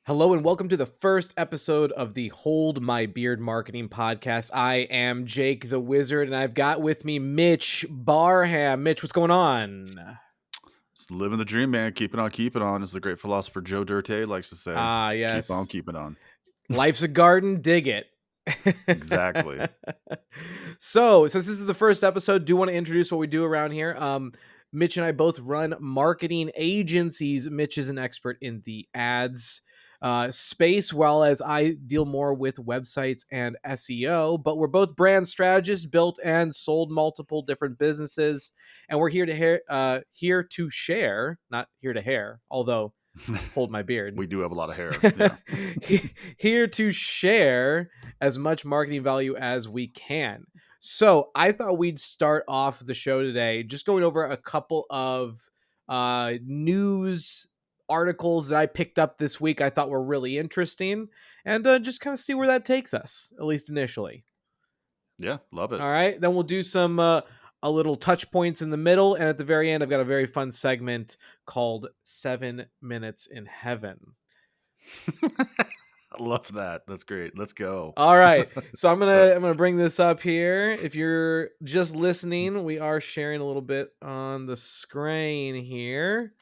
Hello and welcome to the first episode of the Hold My Beard Marketing Podcast. I am Jake the Wizard, and I've got with me Mitch Barham. Mitch, what's going on? Just living the dream, man. Keeping on keeping on, as the great philosopher Joe Dirte likes to say. Ah, Keep on yes. keeping on. Life's a garden, dig it. Exactly. So, since this is the first episode, do want to introduce what we do around here. Mitch and I both run marketing agencies. Mitch is an expert in the ads space, while as I deal more with websites and SEO. But we're both brand strategists, built and sold multiple different businesses, and we're here to share, not here to hair, although hold my beard. We do have a lot of hair. Yeah. Here to share as much marketing value as we can. So I thought we'd start off the show today just going over a couple of news articles that I picked up this week I thought were really interesting, and just kind of see where that takes us, at least initially. Yeah, love it. All right, then we'll do some a little touch points in the middle, and at the very end I've got a very fun segment called 7 Minutes in Heaven. I love that. That's great. Let's go. All right. So I'm gonna bring this up here. If you're just listening, we are sharing a little bit on the screen here.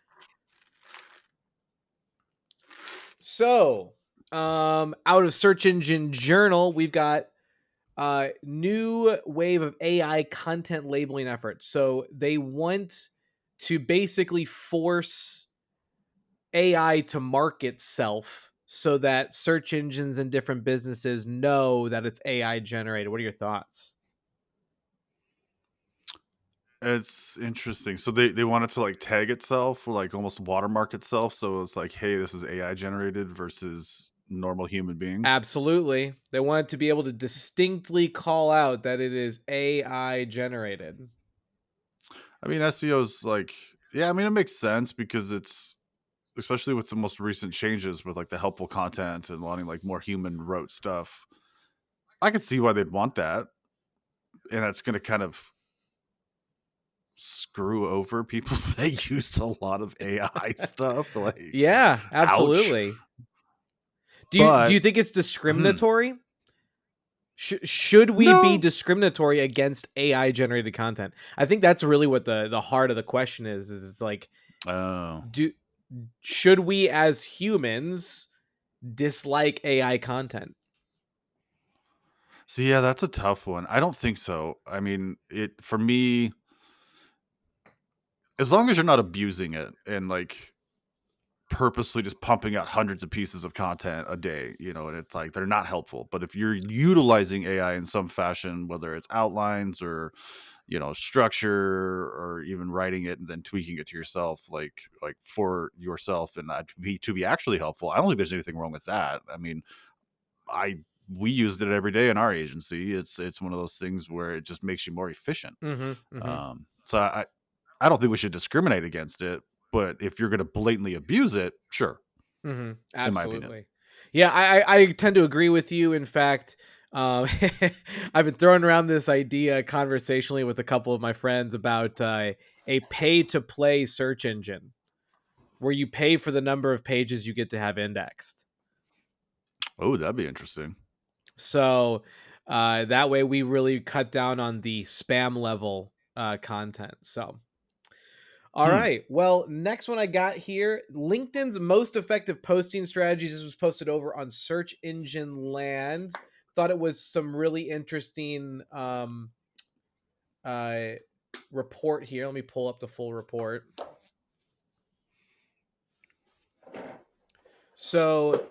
So, out of Search Engine Journal, we've got new wave of AI content labeling efforts. So they want to basically force AI to market itself so that search engines and different businesses know that it's AI generated. What are your thoughts? It's interesting. So they want it to like tag itself or like almost watermark itself. So it's like, hey, this is AI generated versus normal human being. Absolutely. They want it to be able to distinctly call out that it is AI generated. I mean, SEO's like, yeah, I mean, it makes sense because it's especially with the most recent changes with like the helpful content and wanting like more human wrote stuff. I could see why they'd want that. And that's going to kind of screw over people that used a lot of AI stuff. Like, Yeah, ouch. absolutely. Do you But think it's discriminatory? Should we be no, discriminatory against AI generated content? I think that's really what the heart of the question is. Is it's like, oh, should we as humans dislike AI content? see, yeah, that's a tough one. I don't think so. I mean, it for me, as long as you're not abusing it and like purposely just pumping out hundreds of pieces of content a day, and it's like they're not helpful. But if you're utilizing AI in some fashion, whether it's outlines or structure or even writing it and then tweaking it to yourself, like for yourself, and that to be actually helpful, I don't think there's anything wrong with that. I mean, I we used it every day in our agency. It's one of those things where it just makes you more efficient. Mm-hmm, mm-hmm. So I don't think we should discriminate against it, but if you're going to blatantly abuse it, sure, Mm-hmm. in my opinion. Absolutely. Yeah, I tend to agree with you. In fact, I've been throwing around this idea conversationally with a couple of my friends about a pay-to-play search engine where you pay for the number of pages you get to have indexed. Oh, that'd be interesting. So that way we really cut down on the spam level content. So all right. Well, next one I got here, LinkedIn's most effective posting strategies. This was posted over on Search Engine Land. Thought it was some really interesting report here. Let me pull up the full report. So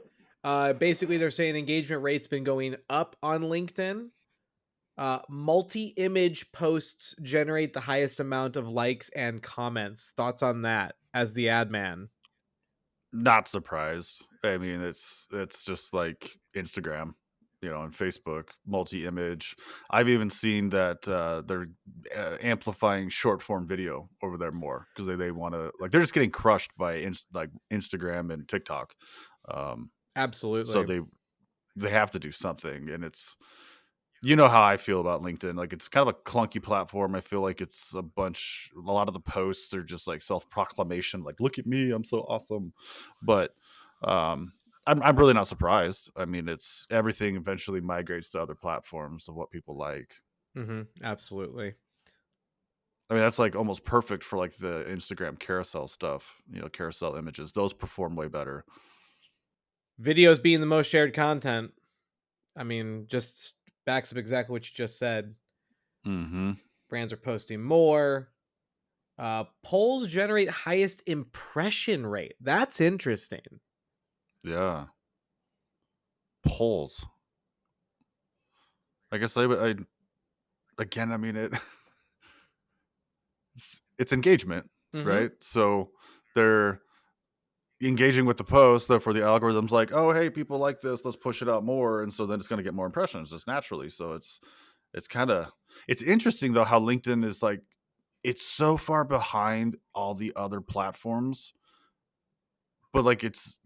basically they're saying engagement rate's been going up on LinkedIn. Multi-image posts generate the highest amount of likes and comments. Thoughts on that as the ad man? Not surprised. I mean, it's just like Instagram, and Facebook, multi-image. I've even seen that they're amplifying short form video over there more because they want to, like, they're just getting crushed by like Instagram and TikTok. So Absolutely. they have to do something, and it's how I feel about LinkedIn. Like, it's kind of a clunky platform. I feel like it's a lot of the posts are just like self-proclamation, like, look at me, I'm so awesome. But I'm really not surprised. I mean, it's everything eventually migrates to other platforms of what people like. Absolutely. I mean, that's like almost perfect for like the Instagram carousel stuff, carousel images. Those perform way better. Videos being the most shared content. I mean, just backs up exactly what you just said. Mhm. Brands are posting more. Polls generate highest impression rate. That's interesting. Yeah. Polls. I guess I again, I mean it's engagement, hmm right? So they're engaging with the post, therefore the algorithm's like, "Oh, hey, people like this, let's push it out more." And so then it's going to get more impressions just naturally. So it's kind of it's interesting though how LinkedIn is like it's so far behind all the other platforms, but like it's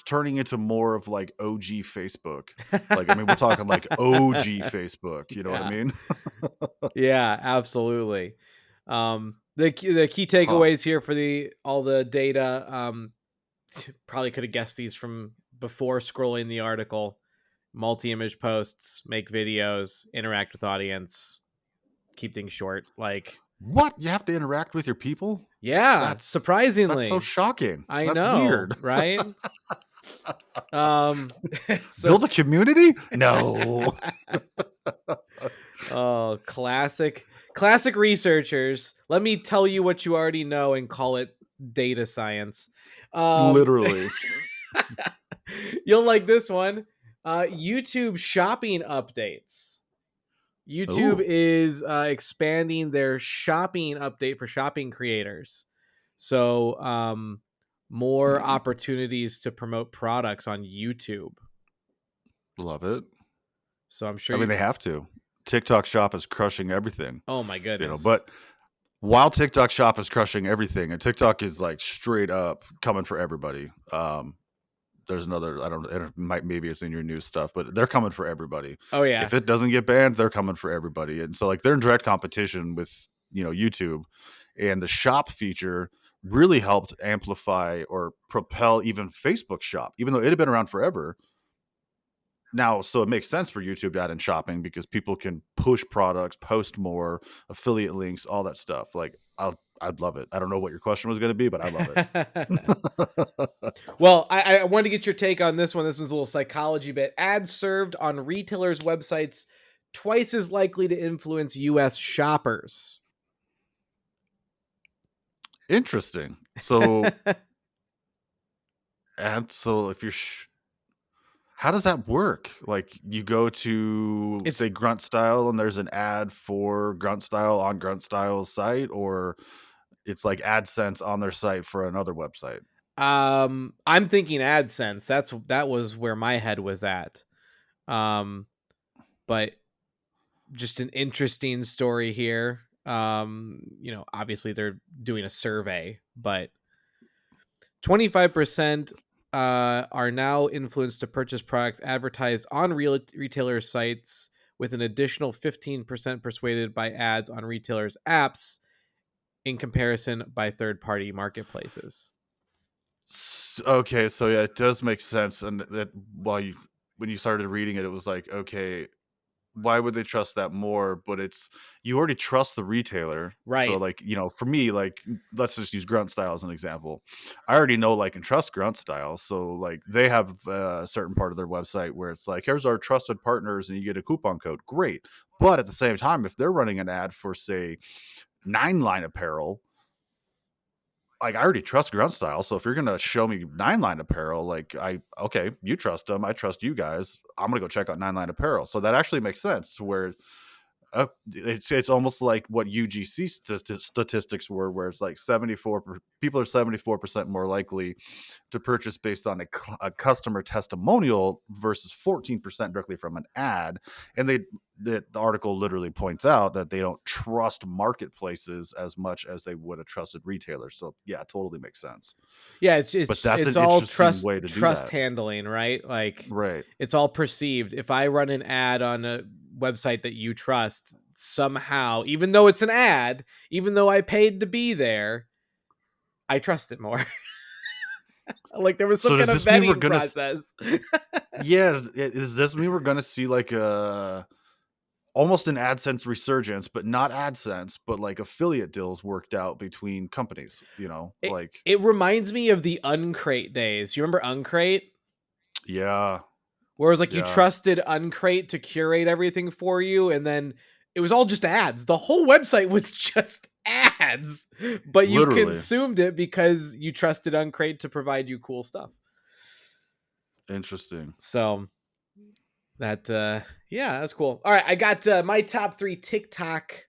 turning into more of like OG Facebook. Like I mean, we're talking like OG Facebook, you know what I Yeah. mean? Yeah, absolutely. The key Huh. takeaways here for the all the data. Probably could have guessed these from before scrolling the article. Multi-image posts, make videos, interact with audience, keep things short. Like, What? You have to interact with your people? yeah, That's that's so surprisingly, shocking. I That's know, weird. right? Um, so Build a community? No. oh, classic researchers. Let me tell you what you already know and call it data science. Um, Literally. you'll like this one. YouTube shopping updates. YouTube Ooh. is expanding their shopping update for shopping creators. So, more opportunities to promote products on YouTube. Love it. So I'm sure I mean, you. they have to. TikTok Shop is crushing everything, Oh my goodness. but while TikTok Shop is crushing everything, and TikTok is like straight up coming for everybody. There's another, I don't know, it might maybe it's in your new stuff, but they're coming for everybody. Oh yeah. If it doesn't get banned, they're coming for everybody. And so like they're in direct competition with, YouTube, and the shop feature really helped amplify or propel even Facebook shop, even though it had been around forever. Now, so it makes sense for YouTube to add in shopping because people can push products, post more, affiliate links, all that stuff. Like I'd love it. I don't know what your question was going to be, but I love it. Well, I wanted to get your take on this one. This is a little psychology bit. Ads served on retailers' websites twice as likely to influence U.S. shoppers. Interesting. So, and so if you're how does that work? Like you go to It's say Grunt Style and there's an ad for Grunt Style on Grunt Style's site, or it's like AdSense on their site for another website. I'm thinking AdSense. That was where my head was at. Um, but just an interesting story here. Obviously they're doing a survey, but 25% are now influenced to purchase products advertised on real retailer sites, with an additional 15% persuaded by ads on retailers' apps in comparison by third-party marketplaces. Okay, so yeah, it does make sense. And that when you started reading it, it was like, okay, why would they trust that more? But it's you already trust the retailer. So Right. like, for me, like let's just use Grunt Style as an example. I already know like and trust Grunt Style. So like they have a certain part of their website where it's like, here's our trusted partners and you get a coupon code. Great. But at the same time, if they're running an ad for say 9 Line Apparel, like I already trust Grunt Style. So if you're gonna show me 9 Line Apparel, like okay, you trust them, I trust you guys. I'm gonna go check out 9 Line Apparel. So that actually makes sense to where it's almost like what UGC statistics were, where it's like people are 74% more likely to purchase based on a customer testimonial versus 14% directly from an ad. And the article literally points out that they don't trust marketplaces as much as they would a trusted retailer. So yeah, it totally makes sense. Yeah, it's But it's that's it's an all interesting trust way to do trust that. handling, right? Like Right. it's all perceived. If I run an ad on a website that you trust, somehow, even though it's an ad, even though I paid to be there, I trust it more. Like there was some So kind does of this mean we're vetting gonna process. yeah, does this mean we're gonna see like a almost an AdSense resurgence, but not AdSense, but like affiliate deals worked out between companies, it like it reminds me of the Uncrate days. You remember Uncrate? yeah, Where it was like you yeah, trusted Uncrate to curate everything for you, and then it was all just ads. The whole website was just ads, but you literally consumed it because you trusted Uncrate to provide you cool stuff. interesting. So that yeah, that's cool. All right, I got my top 3 TikTok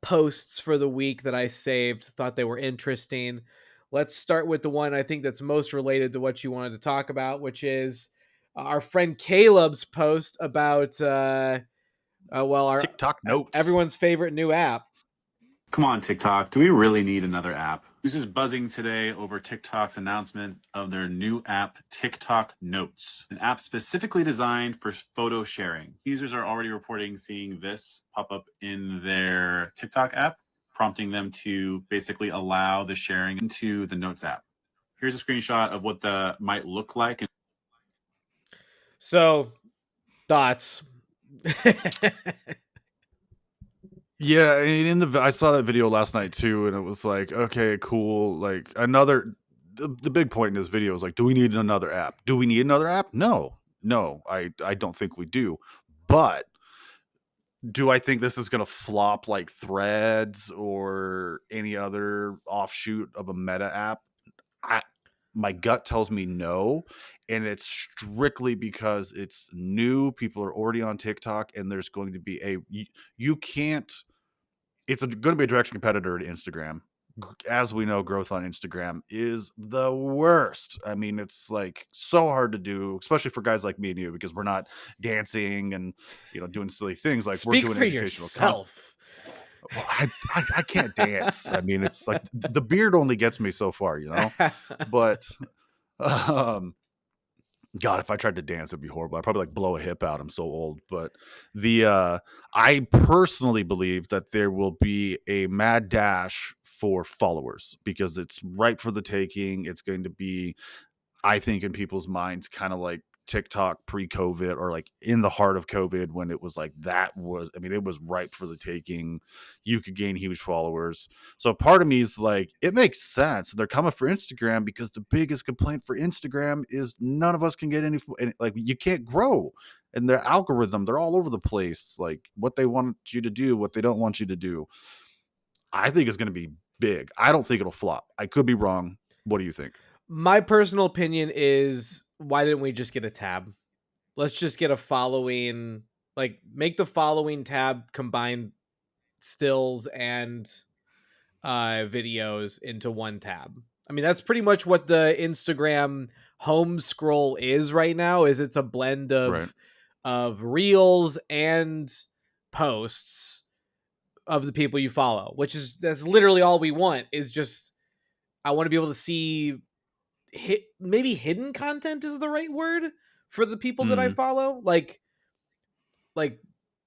posts for the week that I saved. Thought they were interesting. Let's start with the one I think that's most related to what you wanted to talk about, which is our friend Caleb's post about well, our TikTok notes. everyone's favorite new app. Come on, TikTok. Do we really need another app? Users buzzing today over TikTok's announcement of their new app, TikTok Notes, an app specifically designed for photo sharing. Users are already reporting seeing this pop up in their TikTok app, prompting them to basically allow the sharing into the Notes app. Here's a screenshot of what the might look like. So, thoughts. Yeah, and I saw that video last night too, and it was like, okay, cool. Like the big point in this video is like, do we need another app? Do we need another app? No, no, I don't think we do. But do I think this is going to flop like Threads or any other offshoot of a Meta app? I, my gut tells me no, and it's strictly because it's new. People are already on TikTok, and there's going to be you can't. It's going to be a direct competitor to Instagram. As we know, growth on Instagram is the worst. I mean, it's like so hard to do, especially for guys like me and you, because we're not dancing and doing silly things. Like we're Speak doing for educational content. yourself. Well, I can't dance. I mean, it's like the beard only gets me so far, But um, God, if I tried to dance, it'd be horrible. I'd probably like blow a hip out. I'm so old. But I personally believe that there will be a mad dash for followers because it's ripe for the taking. It's going to be, I think, in people's minds, kind of like TikTok pre-COVID or like in the heart of COVID when it was like it was ripe for the taking. You could gain huge followers. So part of me is like, it makes sense. They're coming for Instagram because the biggest complaint for Instagram is none of us can get like you can't grow. And their algorithm, they're all over the place. Like what they want you to do, what they don't want you to do. I think it's going to be big. I don't think it'll flop. I could be wrong. What do you think? My personal opinion is why didn't we just get a tab? Let's just get a following, like make the following tab combine stills and videos into one tab. I mean, that's pretty much what the Instagram home scroll is right now. Is it's a blend Right. of reels and posts of the people you follow, which is that's literally all we want. Is just I want to be able to see maybe hidden content is the right word for the people that I Mm. follow. Like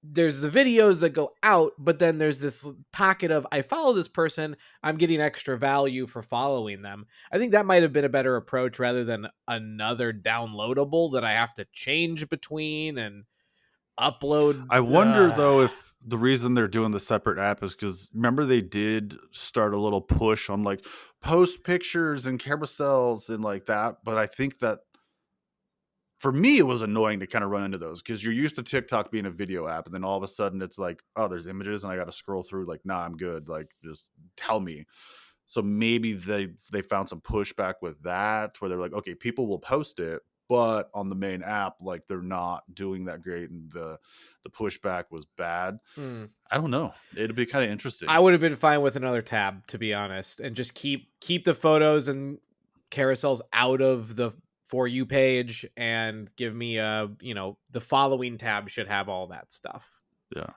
there's the videos that go out, but then there's this pocket of I follow this person, I'm getting extra value for following them. I think that might have been a better approach rather than another downloadable that I have to change between and upload. I wonder though if the reason they're doing the separate app is because remember they did start a little push on like post pictures and carousels and like that. But I think that for me it was annoying to kind of run into those because you're used to TikTok being a video app, and then all of a sudden it's like, oh, there's images and I got to scroll through. Like, nah, I'm good. Like, just tell me. So maybe they found some pushback with that where they're like, okay, people will post it, but on the main app, like they're not doing that great, and the pushback was bad. Hmm. I don't know. It'd be kind of I interesting. would have been fine with another tab, to be honest, and just keep the photos and carousels out of the For You page and give me the following tab should have all that stuff. Yeah.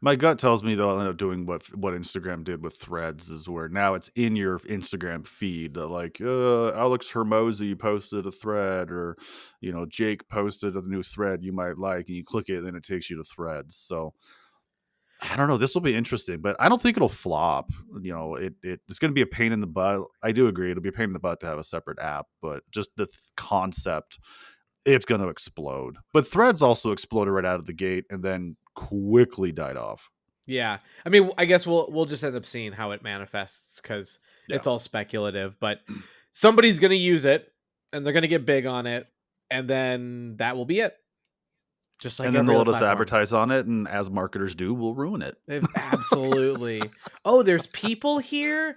My gut tells me they'll end up doing what Instagram did with Threads, is where now it's in your Instagram feed. Like Alex Hermosi posted a thread, or Jake posted a new thread you might like, and you click it, and then it takes you to Threads. So I don't know. This will be interesting, but I don't think it'll flop. You know, it's going to be a pain in the butt. I do agree. It'll be a pain in the butt to have a separate app, but just the concept, it's going to explode. But Threads also exploded right out of the gate and then quickly died off. Yeah. I mean, I guess we'll just end up seeing how it manifests because Yeah. it's all speculative, but somebody's going to use it and they're going to get big on it. And then that will be it. Just like And then every they'll other let us platform. advertise on it. And as marketers do, we'll ruin it. Absolutely. Oh, there's people here?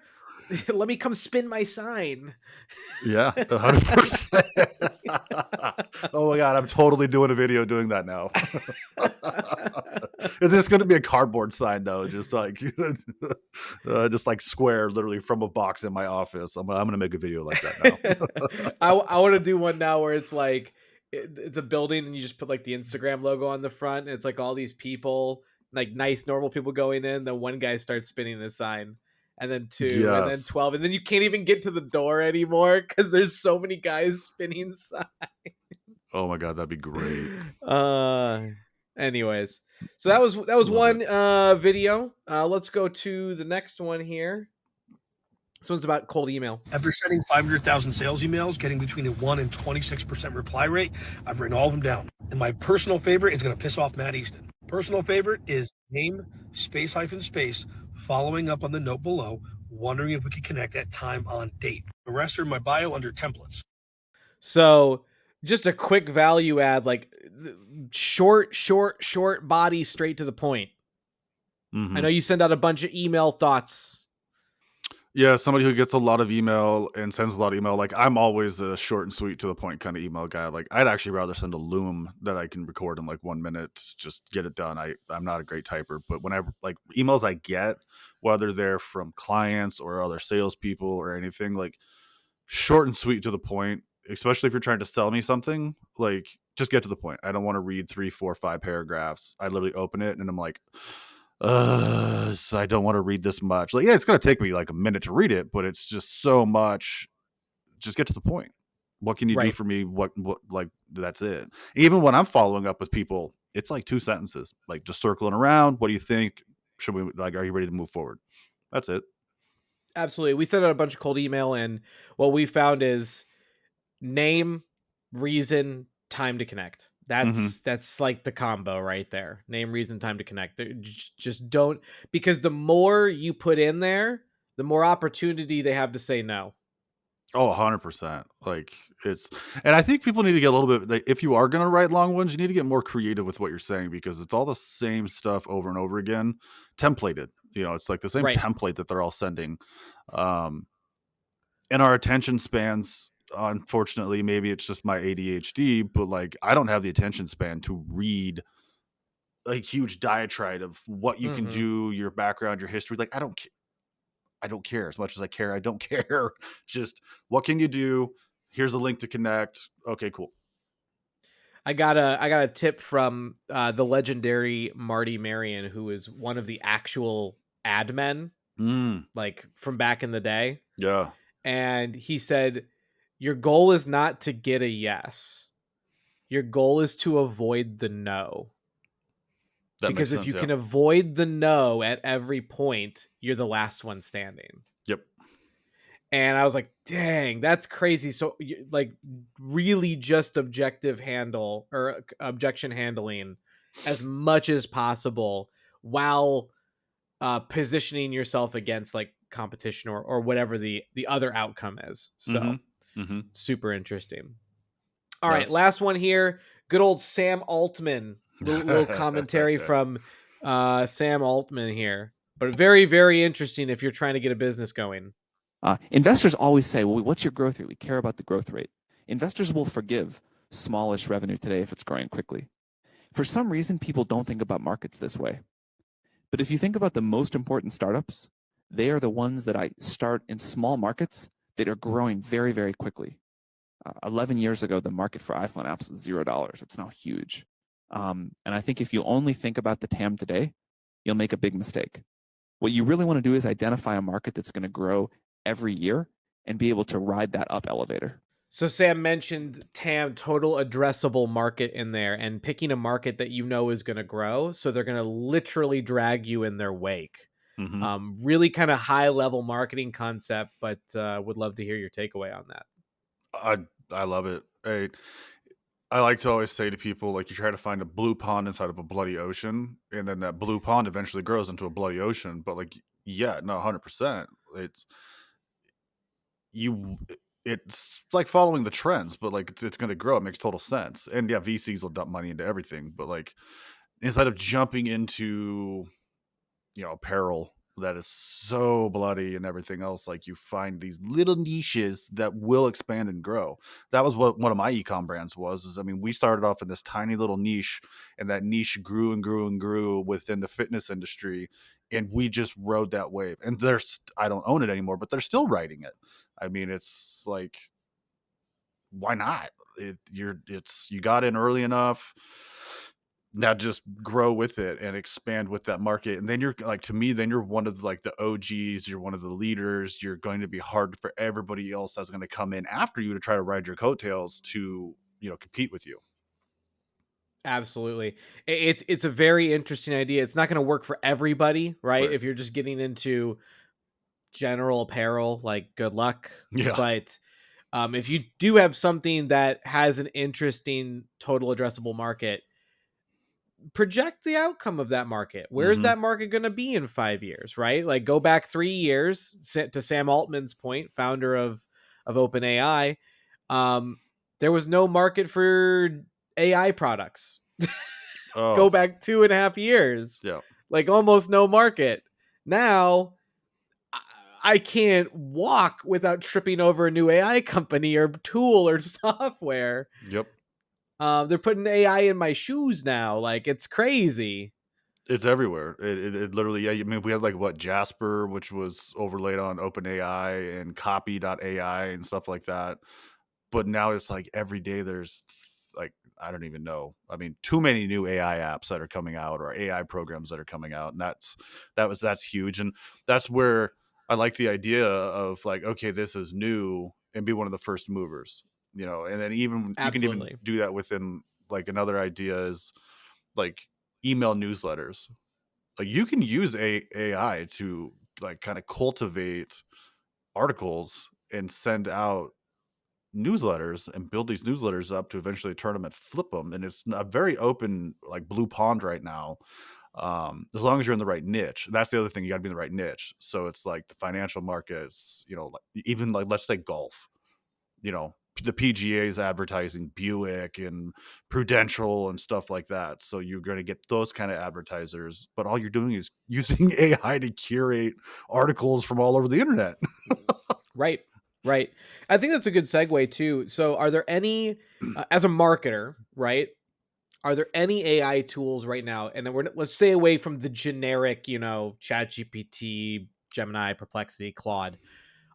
Let me come spin my sign. Yeah, 100%. Oh my God, I'm totally doing a video doing that now. It's just going to be a cardboard sign though, just like square, literally from a box in my office. I'm going to make a video like that now. I want to do one now where it's like it's a building and you just put like the Instagram logo on the front and it's like all these people, like nice normal people going in, then one guy starts spinning a sign, and then 2 and then Yes. 12, and then you can't even get to the door anymore because there's so many guys spinning signs. Oh my God, that'd be great. Anyways, so that was Love one it. video. Let's go to the next one here. This one's about cold email. After sending 500,000 sales emails, getting between a 1 and 26% reply rate, I've written all of them down. And my personal favorite is going to piss off Matt Easton. Personal favorite is name, space, following up on the note below, wondering if we could connect at time on date. The rest are in my bio under templates. So just a quick value add, like short body, straight to the point. Mm-hmm. I know you send out a bunch of email thoughts. Yeah, somebody who gets a lot of email and sends a lot of email. Like I'm always a short and sweet to the point kind of email guy. Like I'd actually rather send a loom that I can record in like 1 minute, just get it done. I'm not a great typer, but whenever like emails I get, whether they're from clients or other salespeople or anything, like short and sweet to the point, especially if you're trying to sell me something, like just get to the point. I don't want to read 3, 4, 5 paragraphs. I literally open it and I'm like, so I don't want to read this much. Like, yeah, it's going to take me like a minute to read it, but it's just so much. Just get to the point. What can you do for me? What, like, that's it. Even when I'm following up with people, it's like 2 sentences, like just circling around. What do you think? Should we, like, are you ready to move forward? That's it. Absolutely. We sent out a bunch of cold email, and what we found is name, reason, time to connect. That's like the combo right there. Name, reason, time to connect. Just don't, because the more you put in there, the more opportunity they have to say no. Oh, 100%. Like it's, and I think people need to get a little bit, like, if you are going to write long ones, you need to get more creative with what you're saying, because it's all the same stuff over and over again, templated. You know, it's like the same template that they're all sending. And our attention spans, unfortunately, maybe it's just my ADHD, but like I don't have the attention span to read like huge diatribe of what you can do, your background, your history. Like I don't care as much as I care. I don't care. Just what can you do? Here's a link to connect. Okay, cool. I got a tip from the legendary Marty Marion, who is one of the actual admin, like from back in the day. Yeah. And he said, your goal is not to get a yes. Your goal is to avoid the no. Because if you can avoid the no at every point, you're the last one standing. Yep. And I was like, dang, that's crazy. So like really just objection handling as much as possible while positioning yourself against like competition or whatever the other outcome is. So super interesting. All right, last one here. Good old Sam Altman. Little commentary from Sam Altman here, but very, very interesting if you're trying to get a business going. Investors always say, well, what's your growth rate? We care about the growth rate. Investors will forgive smallish revenue today if it's growing quickly. For some reason, people don't think about markets this way. But if you think about the most important startups, they are the ones that I start in small markets that are growing very, very quickly. 11 years ago, the market for iPhone apps was $0. It's now huge. And I think if you only think about the TAM today, you'll make a big mistake. What you really want to do is identify a market that's going to grow every year and be able to ride that up elevator. So Sam mentioned TAM, total addressable market, in there, and picking a market that you know is going to grow. So they're going to literally drag you in their wake. Hmm. Really kind of high level marketing concept, but would love to hear your takeaway on that. I love it. I like to always say to people, like, you try to find a blue pond inside of a bloody ocean, and then that blue pond eventually grows into a bloody ocean. But like, yeah, no, 100%. It's you. It's like following the trends, but like it's going to grow. It makes total sense. And yeah, VCs will dump money into everything, but like instead of jumping into apparel that is so bloody and everything else, like you find these little niches that will expand and grow. That was what one of my ecom brands was. Is I mean, we started off in this tiny little niche, and that niche grew and grew and grew within the fitness industry, and we just rode that wave. And I don't own it anymore, but they're still riding it. I mean, it's like, why not? You got in early enough. Now just grow with it and expand with that market. And then you're like, to me, then you're one of like the OGs, you're one of the leaders. You're going to be hard for everybody else that's going to come in after you to try to ride your coattails to, compete with you. Absolutely. It's a very interesting idea. It's not going to work for everybody, right? Right. If you're just getting into general apparel, like, good luck. Yeah. But if you do have something that has an interesting total addressable market, project the outcome of that market. Where's Mhm. that market going to be in 5 years, right? Like, go back 3 years to Sam Altman's point, founder of OpenAI. There was no market for AI products. Go Oh, back 2.5 years, yeah. like almost no market. Now I can't walk without tripping over a new AI company or tool or software. Yep. They're putting AI in my shoes now. Like, it's crazy. It's everywhere. It literally, yeah. I mean, we had like what Jasper, which was overlaid on OpenAI, and Copy.ai and stuff like that. But now it's like every day there's like, I don't even know. I mean, too many new AI apps that are coming out, or AI programs that are coming out. And that's huge. And that's where I like the idea of like, okay, this is new, and be one of the first movers, and then even you can even Absolutely. do that within, like, another idea is like email newsletters. Like, you can use AI to like kind of cultivate articles and send out newsletters and build these newsletters up to eventually turn them and flip them. And it's a very open, like, blue pond right now. As long as you're in the right niche. That's the other thing, you got to be in the right niche. So it's like the financial markets, like, even like, let's say golf, the PGA is advertising Buick and Prudential and stuff like that. So you're going to get those kind of advertisers, but all you're doing is using AI to curate articles from all over the internet. Right. Right. I think that's a good segue too. So are there any, as a marketer, right? Are there any AI tools right now? And then let's stay away from the generic, ChatGPT, Gemini, Perplexity, Claude.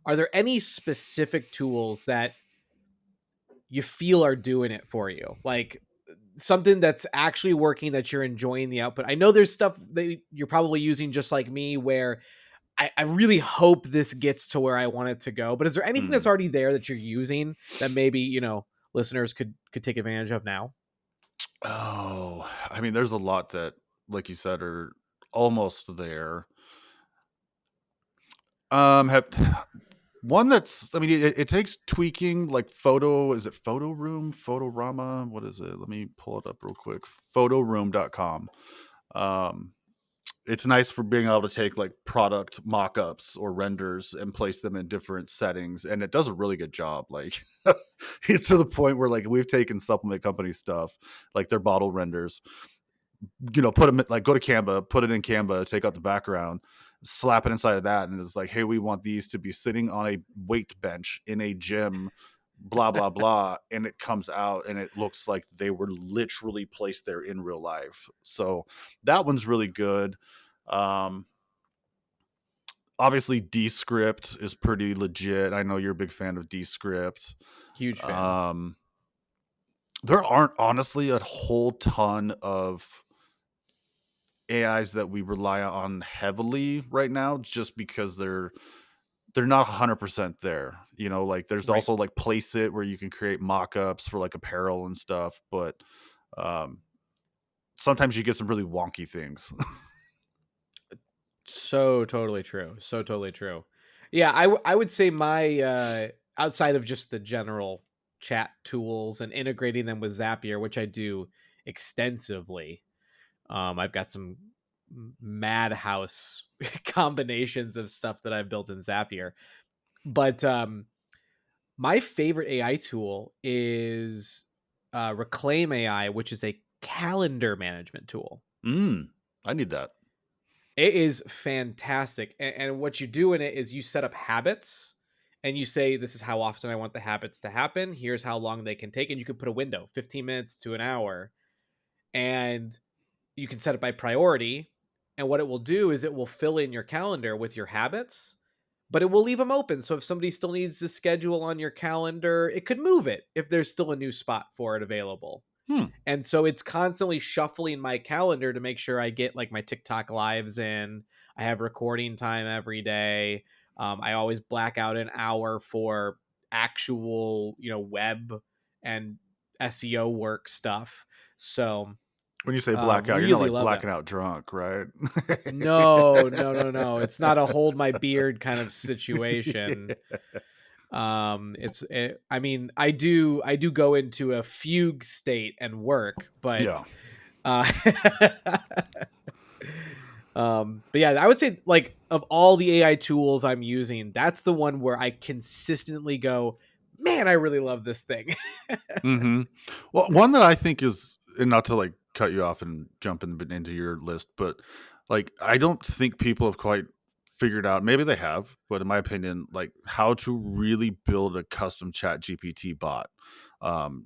Are there any specific tools that you feel are doing it for you? Like, something that's actually working, that you're enjoying the output. I know there's stuff that you're probably using just like me, where I really hope this gets to where I want it to go. But is there anything that's already there that you're using that maybe, listeners could take advantage of now? Oh, I mean, there's a lot that, like you said, are almost there. Have one that's, I mean, it takes tweaking, like is it Photo Room, Photorama? What is it? Let me pull it up real quick. Photoroom.com. Um, it's nice for being able to take like product mock-ups or renders and place them in different settings, and it does a really good job. Like, it's to the point where, like, we've taken supplement company stuff, like their bottle renders, put them like, go to Canva, put it in Canva, take out the background, slap it inside of that, and it's like, hey, we want these to be sitting on a weight bench in a gym, blah blah blah, and it comes out and it looks like they were literally placed there in real life. So that one's really good. Obviously Descript is pretty legit. I know you're a big fan of Descript. Huge fan. There aren't honestly a whole ton of AIs that we rely on heavily right now, just because they're they're not 100% there. You know, like there's Right. also like Place It where you can create mock-ups for like apparel and stuff, but sometimes you get some really wonky things. So totally true. So totally true. Yeah, I would say my outside of just the general chat tools and integrating them with Zapier, which I do extensively. I've got some madhouse combinations of stuff that I've built in Zapier. But my favorite AI tool is Reclaim AI, which is a calendar management tool. I need that. It is fantastic. And what you do in it is you set up habits and you say, this is how often I want the habits to happen. Here's how long they can take. And you can put a window, 15 minutes to an hour. And you can set it by priority. And what it will do is it will fill in your calendar with your habits, but it will leave them open. So if somebody still needs to schedule on your calendar, it could move it if there's still a new spot for it available. And so it's constantly shuffling my calendar to make sure I get like my TikTok lives in. I have recording time every day. I always black out an hour for actual, web and SEO work stuff. So When you say blackout, you're not really like love blacking that. out drunk, right? No. It's not a hold my beard kind of situation. I mean, I do go into a fugue state and work, but Yeah. But yeah, I would say like of all the AI tools I'm using, that's the one where I consistently go, man, I really love this thing. Well, one that I think is, and not to like cut you off and jump into your list, but like I don't think people have quite figured out, maybe they have, but in my opinion, like how to really build a custom chat GPT bot,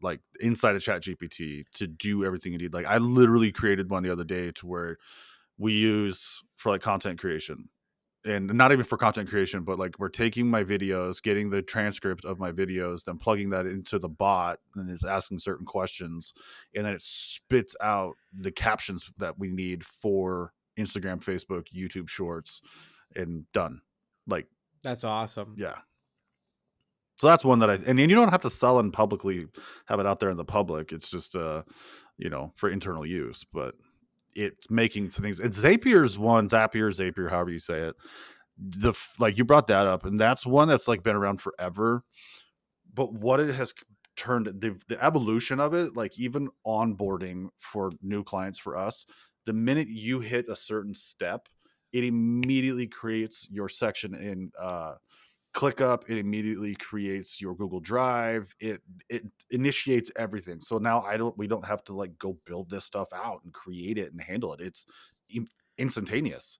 like inside of chat GPT to do everything you need. Like I literally created one the other day to where we use for like content creation, and not even for content creation, but like we're taking my videos, getting the transcript of my videos, then plugging that into the bot, and it's asking certain questions, and then it spits out the captions that we need for Instagram, Facebook, YouTube Shorts, and done. Like, That's awesome. yeah. So that's one that and you don't have to sell and publicly have it out there in the public. It's just, for internal use, but it's making some things. It's Zapier, however you say it. Like you brought that up, and that's one that's like been around forever. But what it has turned, the evolution of it, like even onboarding for new clients for us, the minute you hit a certain step, it immediately creates your section in ClickUp. It immediately creates your Google Drive. It initiates everything. So now we don't have to like go build this stuff out and create it and handle it. It's instantaneous.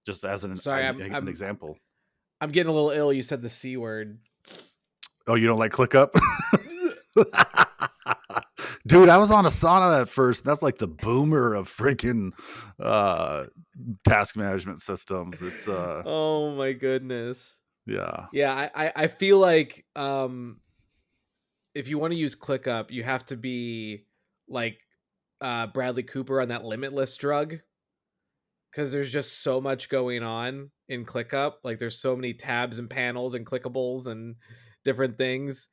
Just as an Sorry, example. I'm getting a little ill. You said the C word. Oh, you don't like ClickUp? Dude, I was on Asana at first. That's like the boomer of freaking task management systems. It's oh my goodness. Yeah. I feel like if you want to use ClickUp, you have to be like Bradley Cooper on that Limitless drug, because there's just so much going on in ClickUp. Like there's so many tabs and panels and clickables and different things.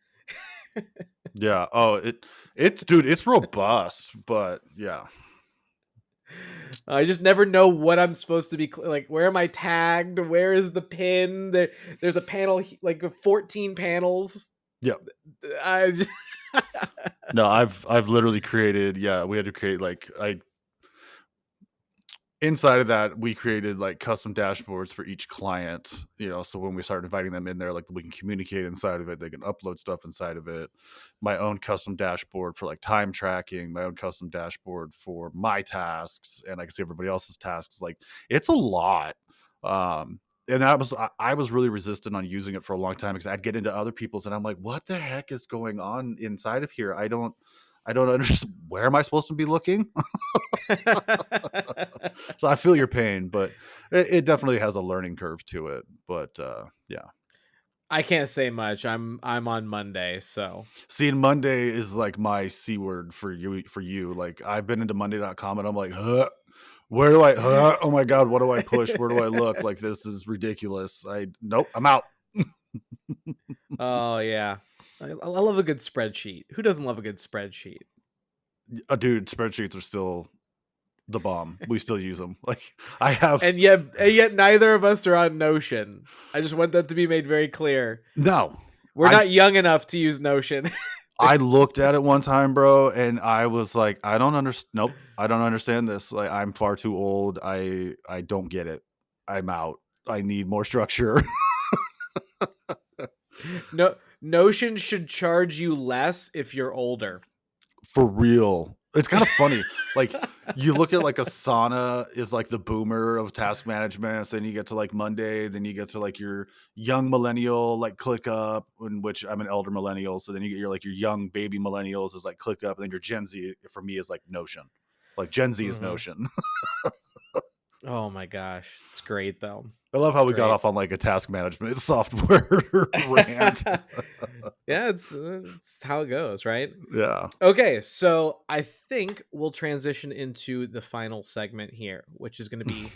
Yeah. Oh, it's robust, but yeah. I just never know what I'm supposed to be like. Where am I tagged? Where is the pin? There's a panel, like 14 panels. Yep. I just No, I've literally created. Yeah, we had to create inside of that, we created like custom dashboards for each client, so when we start inviting them in there, like we can communicate inside of it, they can upload stuff inside of it. My own custom dashboard for like time tracking, my own custom dashboard for my tasks, and I can see everybody else's tasks. Like it's a lot. And I was really resistant on using it for a long time because I'd get into other people's and I'm like, what the heck is going on inside of here? I don't understand. Where am I supposed to be looking? So I feel your pain, but it definitely has a learning curve to it. But yeah, I can't say much. I'm on Monday, so seeing Monday is like my C word for you. Like I've been into Monday.com and I'm like, where do oh my God, what do I push? Where do I look? Like this is ridiculous. Nope, I'm out. Oh yeah, I love a good spreadsheet. Who doesn't love a good spreadsheet? Dude, spreadsheets are still the bomb. We still use them. Like I have And yet neither of us are on Notion. I just want that to be made very clear. no. We're not young enough to use Notion. I looked at it one time, bro, and I was like, I don't understand. Nope, I don't understand this. Like, I'm far too old. I don't get it. I'm out. I need more structure. No, Notion should charge you less if you're older. For real. It's kind of funny. Like you look at like Asana is like the boomer of task management. So then you get to like Monday, then you get to like your young millennial, like ClickUp, in which I'm an elder millennial. So then you get your like your young baby millennials is like ClickUp, and then your Gen Z for me is like Notion. Like Gen Z is Notion. Oh my gosh, it's great though. I love how It's we got great. off on like a task management software rant. Yeah, it's how it goes, right? Yeah. Okay, so I think we'll transition into the final segment here, which is going to be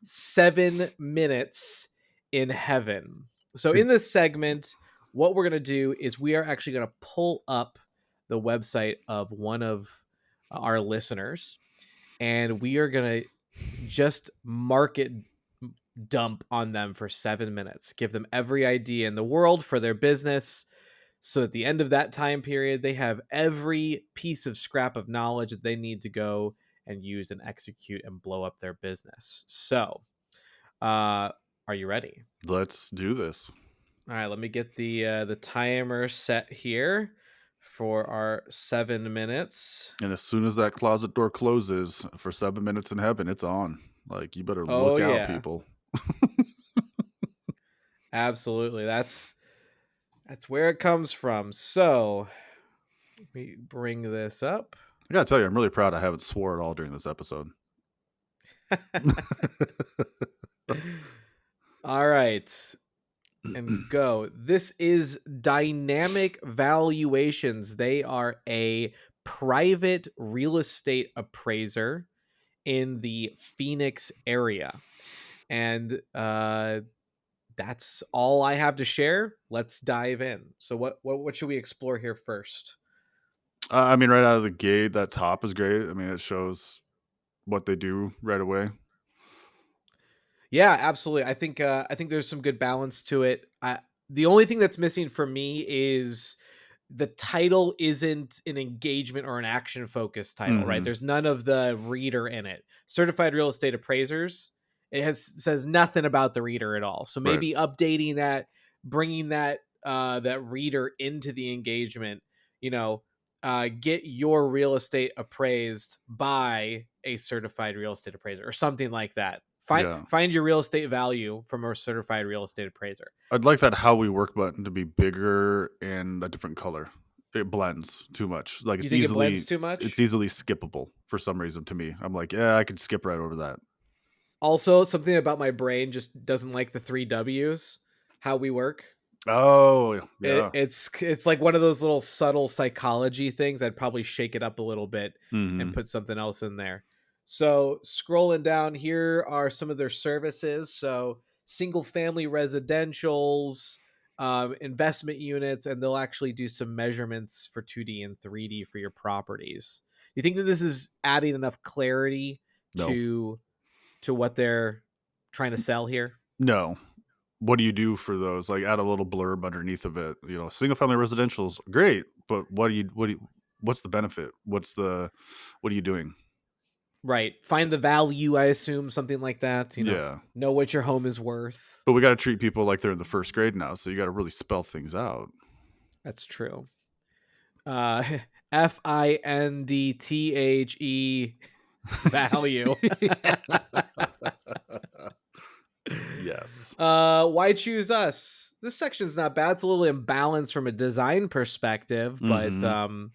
7 minutes in heaven. So in this segment, what we're going to do is we are actually going to pull up the website of one of our listeners, and we are going to just market dump on them for 7 minutes, give them every idea in the world for their business. So at the end of that time period, they have every piece of scrap of knowledge that they need to go and use and execute and blow up their business. So, are you ready? Let's do this. All right, let me get the timer set here for our 7 minutes. And as soon as that closet door closes for 7 minutes in heaven, it's on. Like you better Oh look out, yeah, people. absolutely. That's where it comes from. So let me bring this up. I gotta tell you, I'm really proud I haven't swore at all during this episode. All right. And go. This is Dynamic Valuations. They are a private real estate appraiser in the Phoenix area. And that's all I have to share. Let's dive in. So what should we explore here first? I mean, right out of the gate, that top is great. I mean, it shows what they do right away. Yeah, absolutely. I think there's some good balance to it. The only thing that's missing for me is the title isn't an engagement or an action focused title, right? Mhm. There's none of the reader in it. Certified real estate appraisers, says nothing about the reader at all. So Right. maybe updating that, bringing that that reader into the engagement, get your real estate appraised by a certified real estate appraiser or something like that. Yeah. Find your real estate value from a certified real estate appraiser. I'd like that how we work button to be bigger and a different color. It blends too much. Like You it's think it easily blends too much? it's easily skippable for some reason to me. I'm like, yeah, I could skip right over that. Also, something about my brain just doesn't like the 3 W's, how we work. Oh, yeah. It's like one of those little subtle psychology things. I'd probably shake it up a little bit and Mhm. put something else in there. So, scrolling down, here are some of their services. So, single family residentials, investment units, and they'll actually do some measurements for 2D and 3D for your properties. You think that this is adding enough clarity No. to what they're trying to sell here? No. What do you do for those? Like add a little blurb underneath of it. You know, single family residentials, great, but what's the benefit? What are you doing? Right. Find the value, I assume, something like that. Yeah. Know what your home is worth. But we got to treat people like they're in the first grade now, so you got to really spell things out. That's true. FINDTHE value. Yes. Why choose us? This section's not bad. It's a little imbalanced from a design perspective, but Mhm.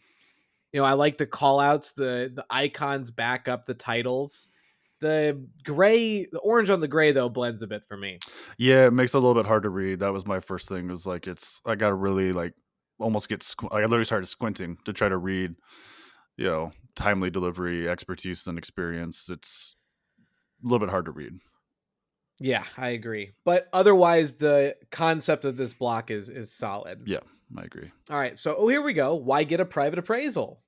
I like the call outs, the icons back up the titles. The orange on the gray though blends a bit for me. Yeah, it makes it a little bit hard to read. That was my first thing. Was like I got to really like almost I literally started squinting to try to read, timely delivery, expertise and experience. It's a little bit hard to read. Yeah, I agree. But otherwise, the concept of this block is solid. Yeah, I agree. All right, so here we go. Why get a private appraisal?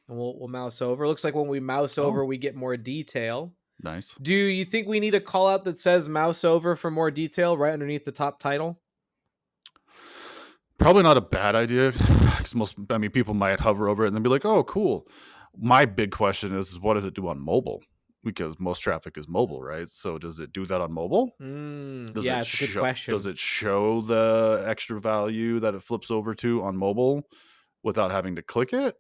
And we'll mouse over. Looks like when we mouse over, we get more detail. Nice. Do you think we need a call out that says mouse over for more detail right underneath the top title? Probably not a bad idea. 'Cause people might hover over it and then be like, "Oh, cool." My big question is what does it do on mobile? Because most traffic is mobile, right? So does it do that on mobile? Does Yeah, it it's a good show question. does it show the extra value that it flips over to on mobile without having to click it?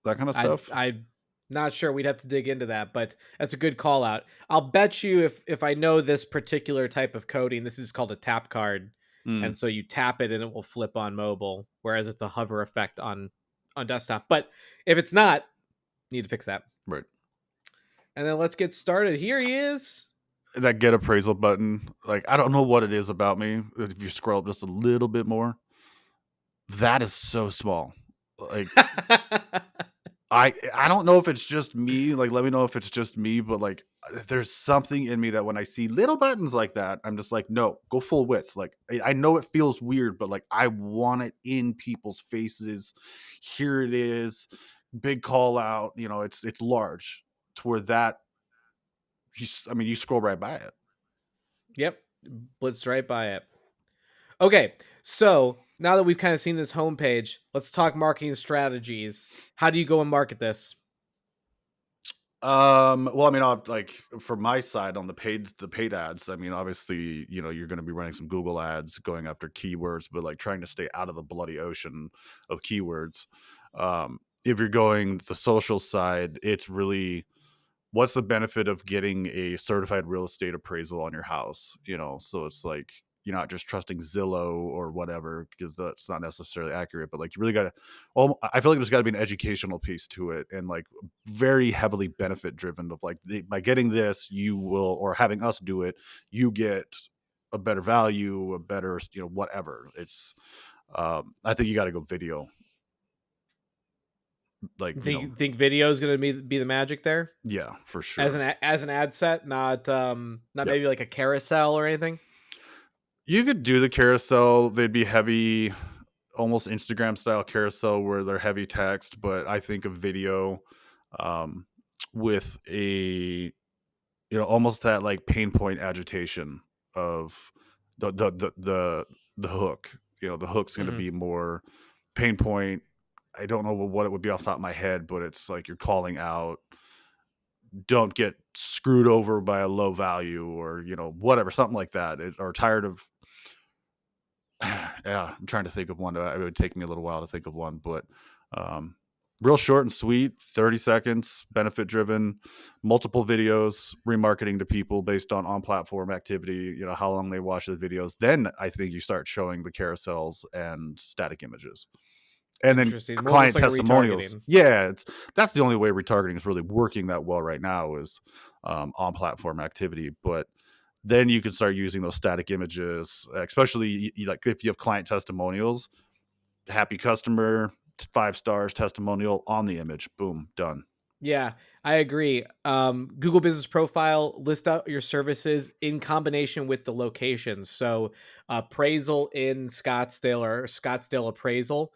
That kind of stuff? I'm not sure. We'd have to dig into that, but that's a good call out. I'll bet you if I know this particular type of coding, this is called a tap card. Mm, And so you tap it and it will flip on mobile, whereas it's a hover effect on desktop. But if it's not, need to fix that. right. And then let's get started. Here he is. That get appraisal button, like, I don't know what it is about me. If you scroll up just a little bit more, that is so small. Like, I don't know if it's just me, like, let me know if it's just me, but, like, there's something in me that when I see little buttons like that, I'm just like, "No, go full width." Like, I know it feels weird, but, like, I want it in people's faces. Here it is, big call out, it's large to where that you scroll right by it. Yep. Blitzed right by it. Okay. So now that we've kind of seen this homepage, let's talk marketing strategies. How do you go and market this? Well, like for my side on the paid ads, obviously, you're going to be running some Google ads going after keywords, but like trying to stay out of the bloody ocean of keywords. If you're going the social side, it's really what's the benefit of getting a certified real estate appraisal on your house? So it's like you're not just trusting Zillow or whatever because that's not necessarily accurate. But like you really got to. Well, I feel like there's got to be an educational piece to it, and like very heavily benefit driven. Of like by getting this, you will, or having us do it, you get a better value, a better whatever. It's I think you got to go video. Like Think video is going to be the magic there yeah, for as sure. an ad set, not Yeah. maybe like a carousel or anything. You could do the carousel. They'd be heavy, almost Instagram style carousel where they're heavy text, but I think a video um, with a almost that like pain point agitation of the hook. The hook's going to Mhm. be more pain point. I don't know what it would be off the top of my head, but it's like you're calling out, don't get screwed over by a low value or whatever, something like that, or tired of. Yeah, I'm trying to think of one. It would take me a little while to think of one, but um, real short and sweet, 30 seconds, benefit driven, multiple videos, remarketing to people based on platform activity, how long they watch the videos. Then I think you start showing the carousels and static images. And then Interesting. Almost client like a testimonials. retargeting. Yeah, that's the only way retargeting is really working that well right now is on platform activity. But then you can start using those static images, especially like if you have client testimonials, happy customer, 5 stars testimonial on the image, boom, done. Yeah, I agree. Google Business Profile, list out your services in combination with the locations. So, appraisal in Scottsdale or Scottsdale appraisal.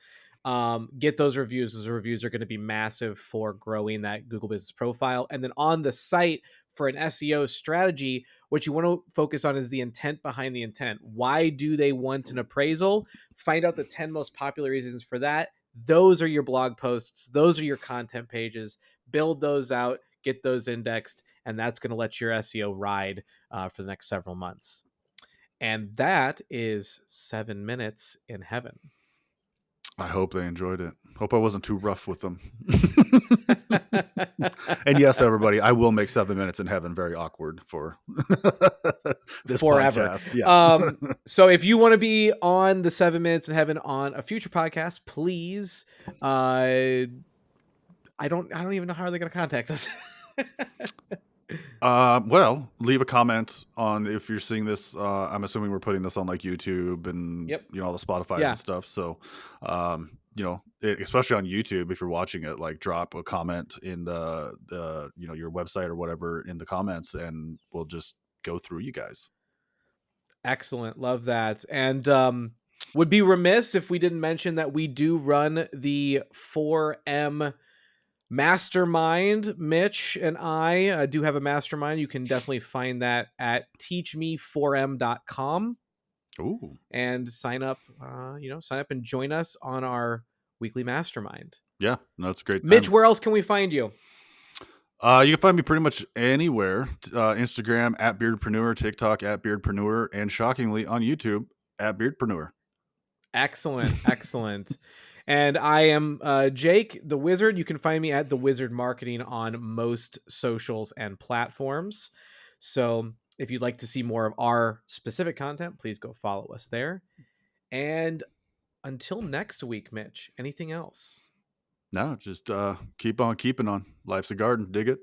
Get those reviews. Those reviews are going to be massive for growing that Google Business Profile. And then on the site for an SEO strategy, what you want to focus on is the intent behind the intent. Why do they want an appraisal? Find out the 10 most popular reasons for that. Those are your blog posts. Those are your content pages. Build those out, get those indexed, and that's going to let your SEO ride for the next several months. And that is 7 minutes in heaven. I hope they enjoyed it. Hope I wasn't too rough with them. And yes, everybody, I will make 7 minutes in heaven very awkward for this Forever. podcast. Yeah. So if you want to be on the 7 minutes in heaven on a future podcast, please. I don't even know how they're going to contact us. Well, leave a comment on if you're seeing this. I'm assuming we're putting this on like YouTube and Yep. all the Spotify's Yeah. and stuff. So, especially on YouTube, if you're watching it, like drop a comment in the your website or whatever in the comments, and we'll just go through you guys. Excellent. Love that. And would be remiss if we didn't mention that we do run the 4M mastermind. Mitch and I do have a mastermind. You can definitely find that at teachme4m.com. Ooh. And sign up and join us on our weekly mastermind. Yeah, no, it's a great time. Mitch, where else can we find you? You can find me pretty much anywhere. Instagram at Beardpreneur, TikTok at Beardpreneur, and shockingly on YouTube at Beardpreneur. Excellent. Excellent. And I am Jake, the Wizard. You can find me at The Wizard Marketing on most socials and platforms. So if you'd like to see more of our specific content, please go follow us there. And until next week, Mitch, anything else? No, just keep on keeping on. Life's a garden. Dig it.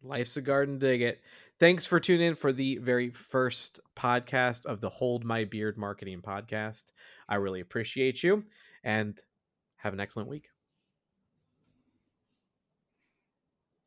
Life's a garden. Dig it. Thanks for tuning in for the very first podcast of the Hold My Beard Marketing podcast. I really appreciate you, and have an excellent week.